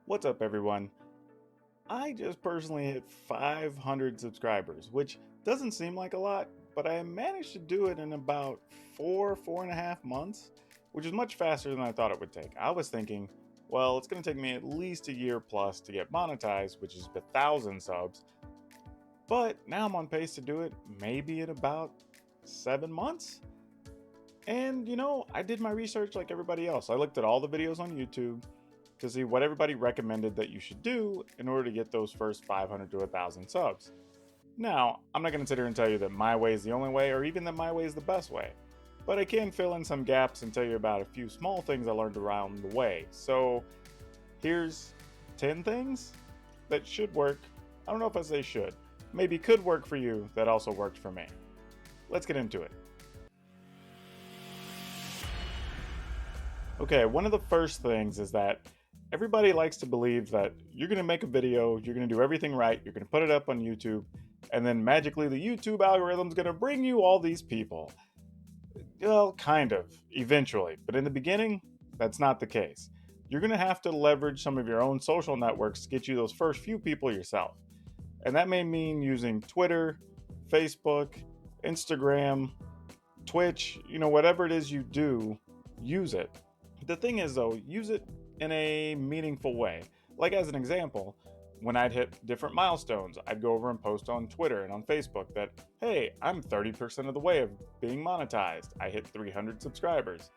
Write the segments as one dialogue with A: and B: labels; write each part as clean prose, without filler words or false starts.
A: What's up, everyone? I just personally hit 500 subscribers, which doesn't seem like a lot, but I managed to do it in about 4.5 months, which is much faster than I thought it would take. I was thinking, well, it's going to take me at least a year plus to get monetized, which is 1,000 subs, but now I'm on pace to do it maybe in about 7 months. And I did my research like everybody else. I looked at all the videos on YouTube to see what everybody recommended that you should do in order to get those first 500 to 1,000 subs. Now, I'm not going to sit here and tell you that my way is the only way or even that my way is the best way, but I can fill in some gaps and tell you about a few small things I learned around the way. So, here's 10 things that should work. I don't know if I say should, maybe could work for you that also worked for me. Let's get into it. Okay, one of the first things is that everybody likes to believe that you're going to make a video, you're going to do everything right, you're going to put it up on YouTube, and then magically the YouTube algorithm's going to bring you all these people. Well, kind of, eventually. But in the beginning, that's not the case. You're going to have to leverage some of your own social networks to get you those first few people yourself. And that may mean using Twitter, Facebook, Instagram, Twitch, whatever it is you do, use it. The thing is, though, use it in a meaningful way. Like, as an example, when I'd hit different milestones, I'd go over and post on Twitter and on Facebook that, hey, I'm 30% of the way of being monetized. I hit 300 subscribers.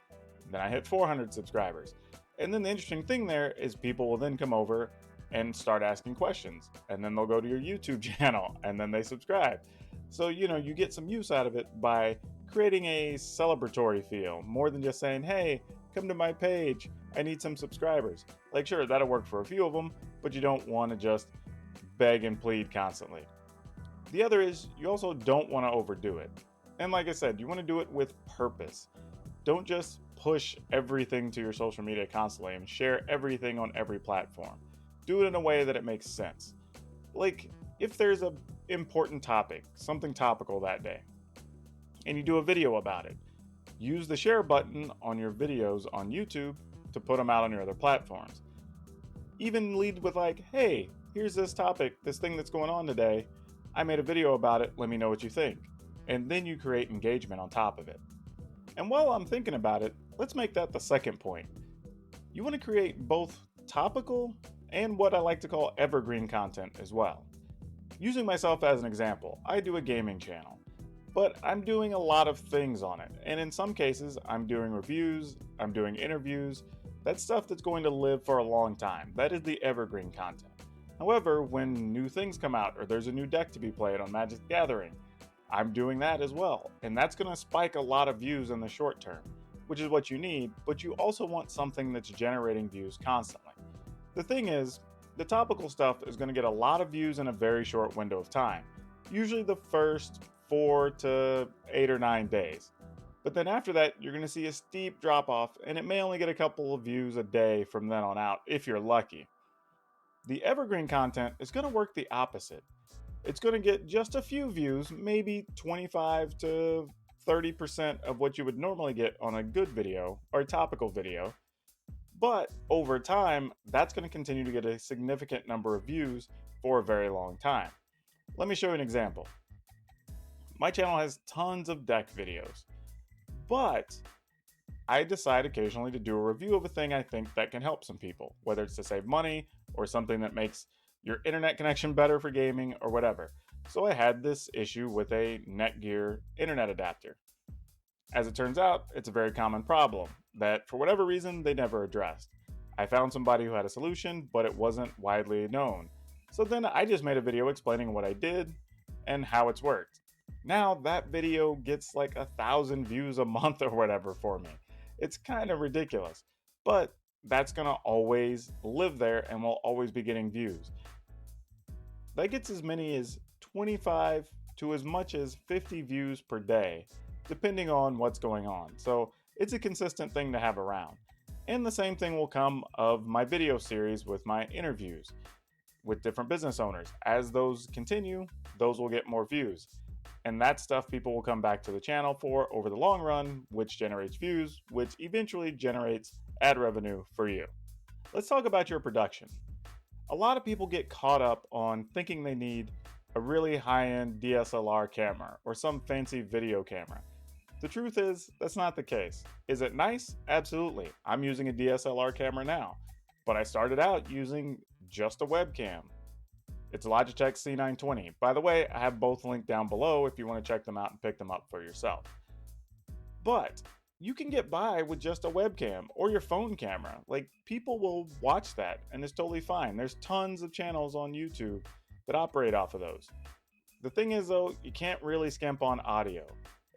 A: Then I hit 400 subscribers. And then the interesting thing there is people will then come over and start asking questions. And then they'll go to your YouTube channel and then they subscribe. So, you get some use out of it by creating a celebratory feel more than just saying, hey, come to my page, I need some subscribers. Like, sure, that'll work for a few of them, but you don't want to just beg and plead constantly. The other is you also don't want to overdo it. And like I said, you want to do it with purpose. Don't just push everything to your social media constantly and share everything on every platform. Do it in a way that it makes sense. Like, if there's an important topic, something topical that day, and you do a video about it, use the share button on your videos on YouTube to put them out on your other platforms. Even lead with like, hey, here's this topic, this thing that's going on today. I made a video about it, let me know what you think. And then you create engagement on top of it. And while I'm thinking about it, let's make that the second point. You want to create both topical and what I like to call evergreen content as well. Using myself as an example, I do a gaming channel, but I'm doing a lot of things on it. And in some cases, I'm doing reviews, I'm doing interviews. That's stuff that's going to live for a long time. That is the evergreen content. However, when new things come out or there's a new deck to be played on Magic the Gathering, I'm doing that as well. And that's going to spike a lot of views in the short term, which is what you need, but you also want something that's generating views constantly. The thing is, the topical stuff is going to get a lot of views in a very short window of time, usually the first 4 to 8 or 9 days. But then after that, you're going to see a steep drop off, and it may only get a couple of views a day from then on out if you're lucky. The evergreen content is going to work the opposite. It's going to get just a few views, maybe 25 to 30% of what you would normally get on a good video or a topical video. But over time, that's going to continue to get a significant number of views for a very long time. Let me show you an example. My channel has tons of deck videos, but I decide occasionally to do a review of a thing I think that can help some people, whether it's to save money or something that makes your internet connection better for gaming or whatever. So I had this issue with a Netgear internet adapter. As it turns out, it's a very common problem that for whatever reason they never addressed. I found somebody who had a solution, but it wasn't widely known. So then I just made a video explaining what I did and how it's worked. Now that video gets like 1,000 views a month or whatever for me. It's kind of ridiculous, but that's gonna always live there and will always be getting views. That gets as many as 25 to as much as 50 views per day, depending on what's going on. So it's a consistent thing to have around. And the same thing will come of my video series with my interviews with different business owners. As those continue, those will get more views. And that stuff people will come back to the channel for over the long run, which generates views, which eventually generates ad revenue for you. Let's talk about your production. A lot of people get caught up on thinking they need a really high-end DSLR camera or some fancy video camera. The truth is, that's not the case. Is it nice? Absolutely. I'm using a DSLR camera now, but I started out using just a webcam. It's a Logitech C920. By the way, I have both linked down below if you want to check them out and pick them up for yourself. But you can get by with just a webcam or your phone camera. Like, people will watch that and it's totally fine. There's tons of channels on YouTube that operate off of those. The thing is though, you can't really skimp on audio.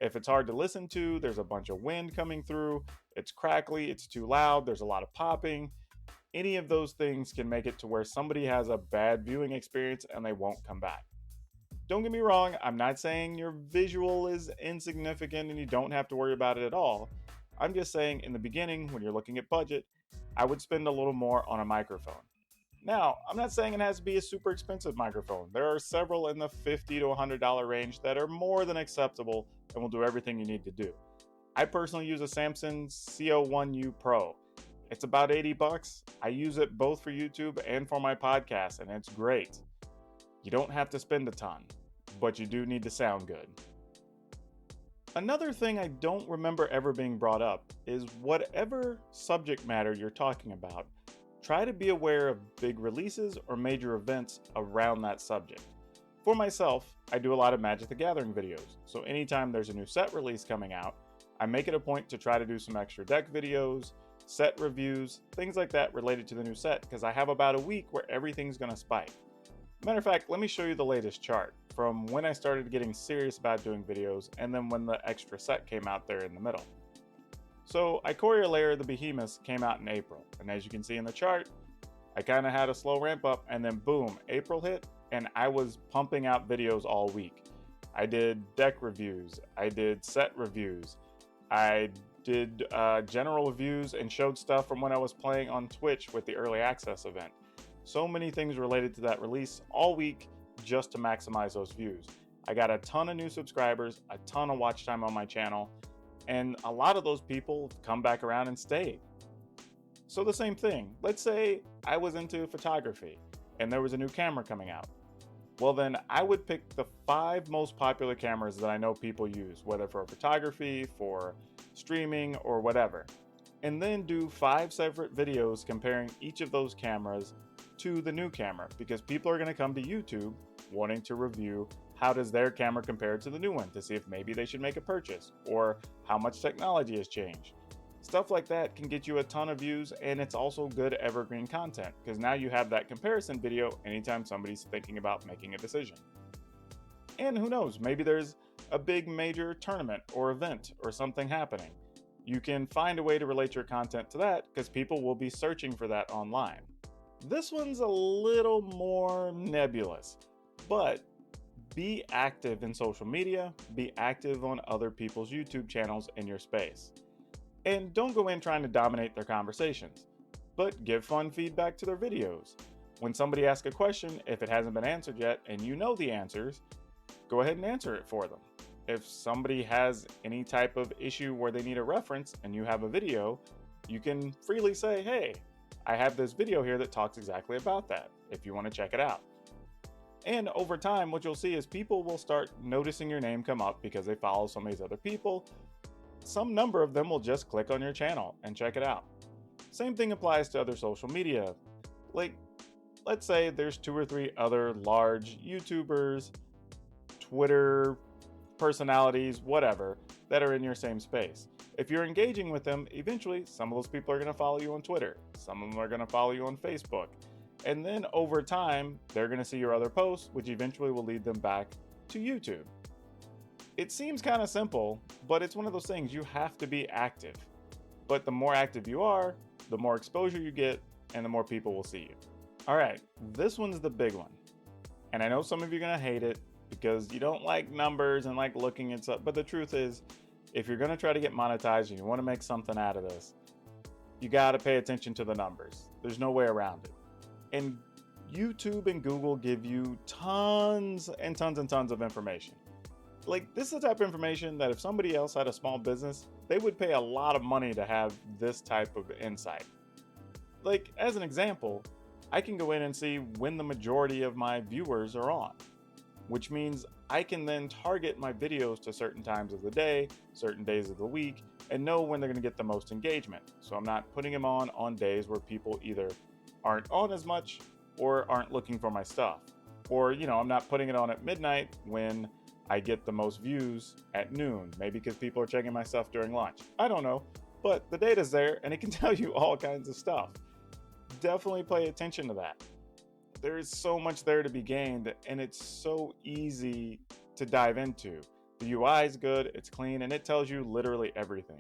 A: If it's hard to listen to, there's a bunch of wind coming through, it's crackly, it's too loud, there's a lot of popping. Any of those things can make it to where somebody has a bad viewing experience and they won't come back. Don't get me wrong, I'm not saying your visual is insignificant and you don't have to worry about it at all. I'm just saying in the beginning, when you're looking at budget, I would spend a little more on a microphone. Now, I'm not saying it has to be a super expensive microphone. There are several in the $50 to $100 range that are more than acceptable and will do everything you need to do. I personally use a Samsung CO1U Pro. It's about 80 bucks. I use it both for YouTube and for my podcast, and it's great. You don't have to spend a ton, but you do need to sound good. Another thing I don't remember ever being brought up is whatever subject matter you're talking about, try to be aware of big releases or major events around that subject. For myself, I do a lot of Magic the Gathering videos, so anytime there's a new set release coming out, I make it a point to try to do some extra deck videos, set reviews, things like that related to the new set, because I have about a week where everything's going to spike. Matter of fact, let me show you the latest chart from when I started getting serious about doing videos and then when the extra set came out there in the middle. So Ikoria Lair of the Behemoths came out in April, and as you can see in the chart, I kind of had a slow ramp up and then boom, April hit and I was pumping out videos all week. I did deck reviews, I did set reviews, I did general reviews and showed stuff from when I was playing on Twitch with the early access event. So many things related to that release all week just to maximize those views. I got a ton of new subscribers, a ton of watch time on my channel, and a lot of those people come back around and stayed. So the same thing, let's say I was into photography and there was a new camera coming out. Well then I would pick the 5 most popular cameras that I know people use, whether for photography, for streaming, or whatever. And then do 5 separate videos comparing each of those cameras to the new camera, because people are going to come to YouTube wanting to review how does their camera compare to the new one to see if maybe they should make a purchase or how much technology has changed. Stuff like that can get you a ton of views, and it's also good evergreen content because now you have that comparison video anytime somebody's thinking about making a decision. And who knows, maybe there's a big major tournament or event or something happening. You can find a way to relate your content to that because people will be searching for that online. This one's a little more nebulous, but be active in social media, be active on other people's YouTube channels in your space. And don't go in trying to dominate their conversations, but give fun feedback to their videos. When somebody asks a question, if it hasn't been answered yet and you know the answers, go ahead and answer it for them. If somebody has any type of issue where they need a reference and you have a video, you can freely say, hey, I have this video here that talks exactly about that, if you want to check it out. And over time, what you'll see is people will start noticing your name come up because they follow some of these other people. Some number of them will just click on your channel and check it out. Same thing applies to other social media. Like, let's say there's 2 or 3 other large YouTubers, Twitter personalities, whatever, that are in your same space. If you're engaging with them, eventually some of those people are going to follow you on Twitter. Some of them are going to follow you on Facebook. And then over time, they're going to see your other posts, which eventually will lead them back to YouTube. It seems kind of simple, but it's one of those things you have to be active. But the more active you are, the more exposure you get, and the more people will see you. All right, this one's the big one. And I know some of you are going to hate it because you don't like numbers and like looking at stuff. But the truth is, if you're going to try to get monetized and you want to make something out of this, you got to pay attention to the numbers. There's no way around it. And YouTube and Google give you tons and tons and tons of information. Like, this is the type of information that if somebody else had a small business, they would pay a lot of money to have this type of insight. Like, as an example, I can go in and see when the majority of my viewers are on, which means I can then target my videos to certain times of the day, certain days of the week, and know when they're going to get the most engagement. So I'm not putting them on days where people either aren't on as much or aren't looking for my stuff. Or, I'm not putting it on at midnight when I get the most views at noon, maybe because people are checking my stuff during lunch. I don't know, but the data's there and it can tell you all kinds of stuff. Definitely pay attention to that. There is so much there to be gained, and it's so easy to dive into. The UI is good, it's clean, and it tells you literally everything.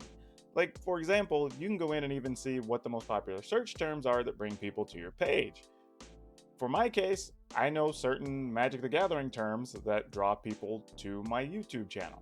A: Like, for example, you can go in and even see what the most popular search terms are that bring people to your page. For my case, I know certain Magic the Gathering terms that draw people to my YouTube channel.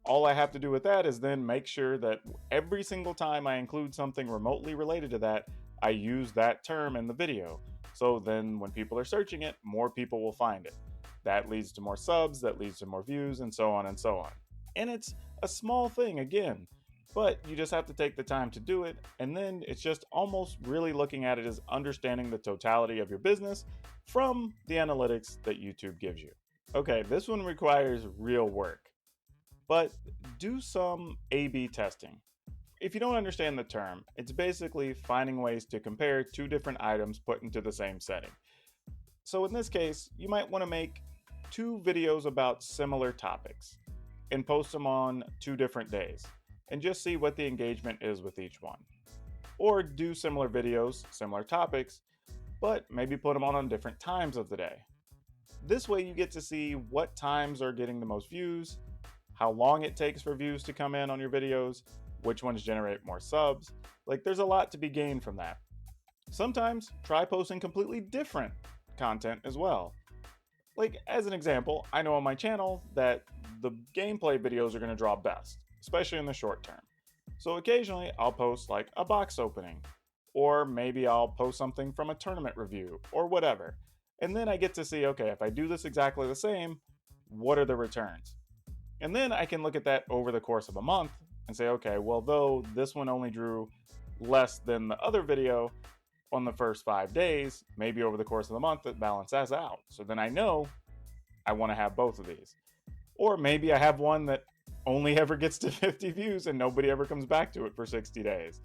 A: All I have to do with that is then make sure that every single time I include something remotely related to that, I use that term in the video. So then when people are searching it, more people will find it. That leads to more subs, that leads to more views, and so on and so on. And it's a small thing again, but you just have to take the time to do it. And then it's just almost really looking at it as understanding the totality of your business from the analytics that YouTube gives you. Okay, this one requires real work, but do some A/B testing. If you don't understand the term, it's basically finding ways to compare two different items put into the same setting. So in this case, you might want to make 2 videos about similar topics and post them on 2 different days and just see what the engagement is with each one. Or do similar videos, similar topics, but maybe put them on different times of the day. This way you get to see what times are getting the most views, how long it takes for views to come in on your videos, which ones generate more subs. Like, there's a lot to be gained from that. Sometimes try posting completely different content as well. Like, as an example, I know on my channel that the gameplay videos are going to draw best, especially in the short term. So occasionally I'll post like a box opening, or maybe I'll post something from a tournament review or whatever. And then I get to see, okay, if I do this exactly the same, what are the returns? And then I can look at that over the course of a month and say, okay, well, though this one only drew less than the other video on the first 5 days, maybe over the course of the month it balances out. So then I know I want to have both of these. Or maybe I have one that only ever gets to 50 views and nobody ever comes back to it for 60 days.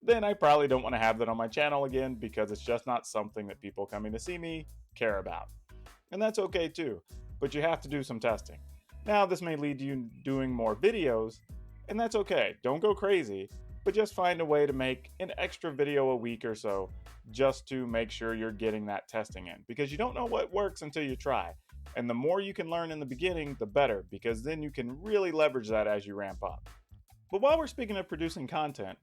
A: Then I probably don't want to have that on my channel again because it's just not something that people coming to see me care about. And that's okay too, but you have to do some testing. Now this may lead to you doing more videos, and that's okay. Don't go crazy, but just find a way to make an extra video a week or so just to make sure you're getting that testing in, because you don't know what works until you try. And the more you can learn in the beginning, the better, because then you can really leverage that as you ramp up. But while we're speaking of producing content,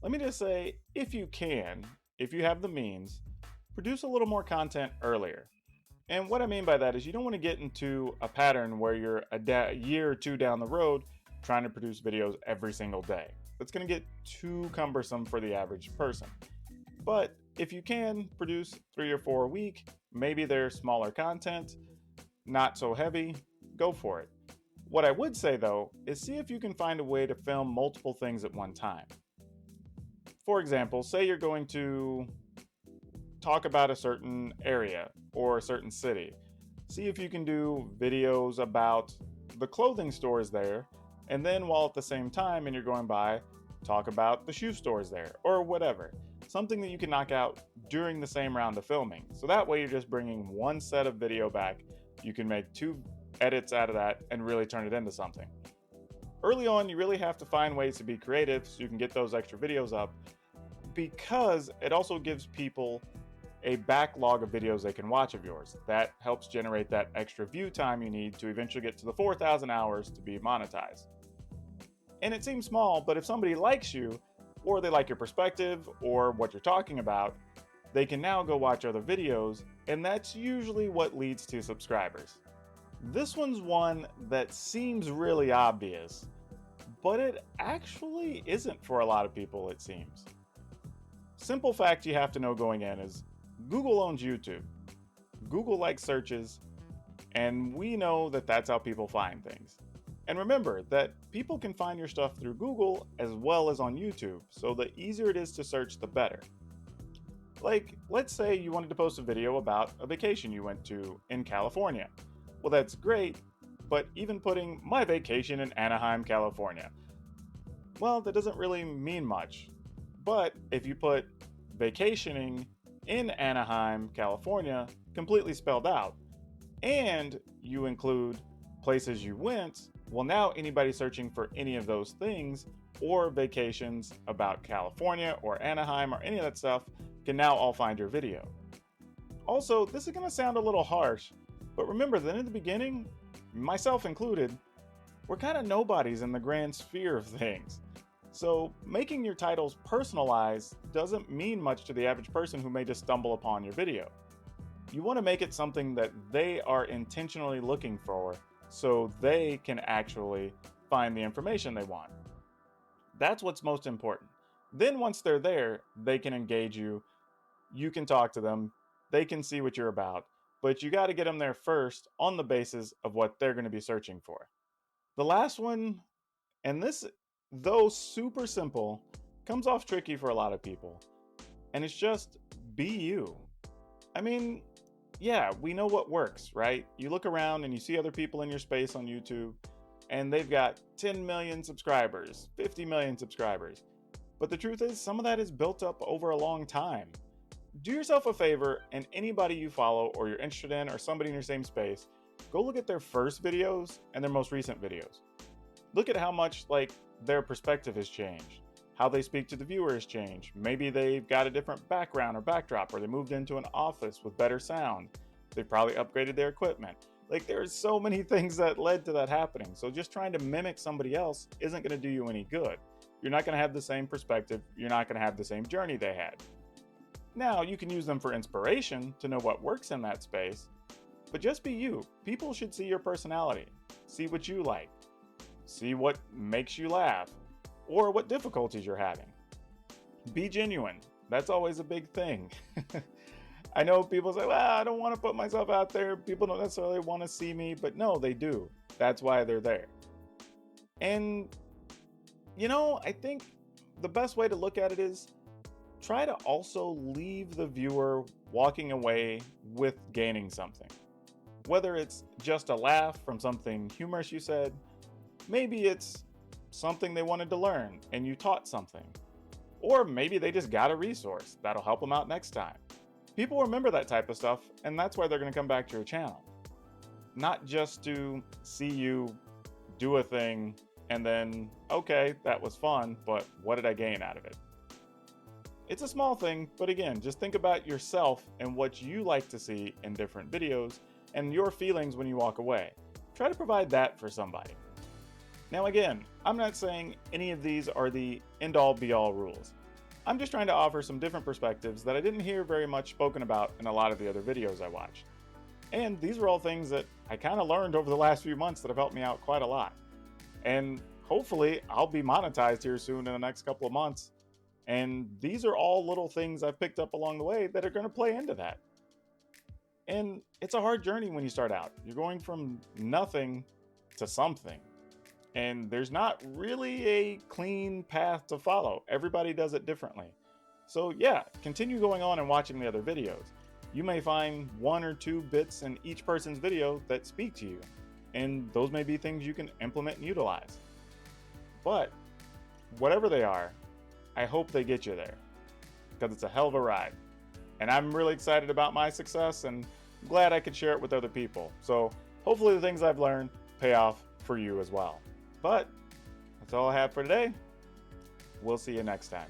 A: let me just say, if you can, if you have the means, produce a little more content earlier. And what I mean by that is you don't want to get into a pattern where you're a year or two down the road trying to produce videos every single day. That's going to get too cumbersome for the average person. But if you can produce 3 or 4 a week, maybe they're smaller content, not so heavy, go for it. What I would say though is see if you can find a way to film multiple things at one time. For example, say you're going to talk about a certain area or a certain city. See if you can do videos about the clothing stores there, and then while at the same time and you're going by, talk about the shoe stores there or whatever. Something that you can knock out during the same round of filming. So that way you're just bringing one set of video back. You can make 2 edits out of that and really turn it into something. Early on, you really have to find ways to be creative so you can get those extra videos up, because it also gives people a backlog of videos they can watch of yours. That helps generate that extra view time you need to eventually get to the 4,000 hours to be monetized. And it seems small, but if somebody likes you, or they like your perspective or what you're talking about, they can now go watch other videos, and that's usually what leads to subscribers. This one's one that seems really obvious, but it actually isn't for a lot of people, it seems. Simple fact you have to know going in is Google owns YouTube. Google likes searches, and we know that that's how people find things. And remember that people can find your stuff through Google as well as on YouTube, so the easier it is to search, the better. Like, let's say you wanted to post a video about a vacation you went to in California. Well, that's great, but even putting my vacation in Anaheim, California, well, that doesn't really mean much. But if you put vacationing in Anaheim, California, completely spelled out, and you include places you went, well, now anybody searching for any of those things or vacations about California or Anaheim or any of that stuff can now all find your video. Also, this is going to sound a little harsh, but remember that in the beginning, myself included, we're kind of nobodies in the grand sphere of things. So making your titles personalized doesn't mean much to the average person who may just stumble upon your video. You want to make it something that they are intentionally looking for so they can actually find the information they want. That's what's most important. Then once they're there, they can engage you, you can talk to them, they can see what you're about, but you got to get them there first on the basis of what they're going to be searching for. The last one, and this, though super simple, comes off tricky for a lot of people, and it's just be you. I mean, yeah, we know what works, right? You look around and you see other people in your space on YouTube, and they've got 10 million subscribers, 50 million subscribers. But the truth is, some of that is built up over a long time. Do yourself a favor, and anybody you follow or you're interested in or somebody in your same space, go look at their first videos and their most recent videos. Look at how much their perspective has changed, how they speak to the viewer has changed. Maybe they've got a different background or backdrop, or they moved into an office with better sound. They probably upgraded their equipment. There's so many things that led to that happening. So just trying to mimic somebody else isn't going to do you any good. You're not going to have the same perspective. You're not going to have the same journey they had. Now, you can use them for inspiration to know what works in that space, but just be you. People should see your personality, see what you like, see what makes you laugh, or what difficulties you're having. Be genuine. That's always a big thing. I know people say, well, I don't want to put myself out there. People don't necessarily want to see me, but no, they do. That's why they're there. And, I think the best way to look at it is try to also leave the viewer walking away with gaining something. Whether it's just a laugh from something humorous you said, maybe it's something they wanted to learn and you taught something. Or maybe they just got a resource that'll help them out next time. People remember that type of stuff, and that's why they're going to come back to your channel. Not just to see you do a thing and then, okay, that was fun, but what did I gain out of it? It's a small thing, but again, just think about yourself and what you like to see in different videos and your feelings when you walk away. Try to provide that for somebody. Now again, I'm not saying any of these are the end-all be-all rules. I'm just trying to offer some different perspectives that I didn't hear very much spoken about in a lot of the other videos I watched. And these are all things that I kind of learned over the last few months that have helped me out quite a lot. And hopefully I'll be monetized here soon in the next couple of months. And these are all little things I've picked up along the way that are going to play into that. And it's a hard journey when you start out. You're going from nothing to something. And there's not really a clean path to follow. Everybody does it differently. So yeah, continue going on and watching the other videos. You may find one or two bits in each person's video that speak to you. And those may be things you can implement and utilize. But whatever they are, I hope they get you there, because it's a hell of a ride. And I'm really excited about my success and glad I could share it with other people. So hopefully the things I've learned pay off for you as well. But that's all I have for today. We'll see you next time.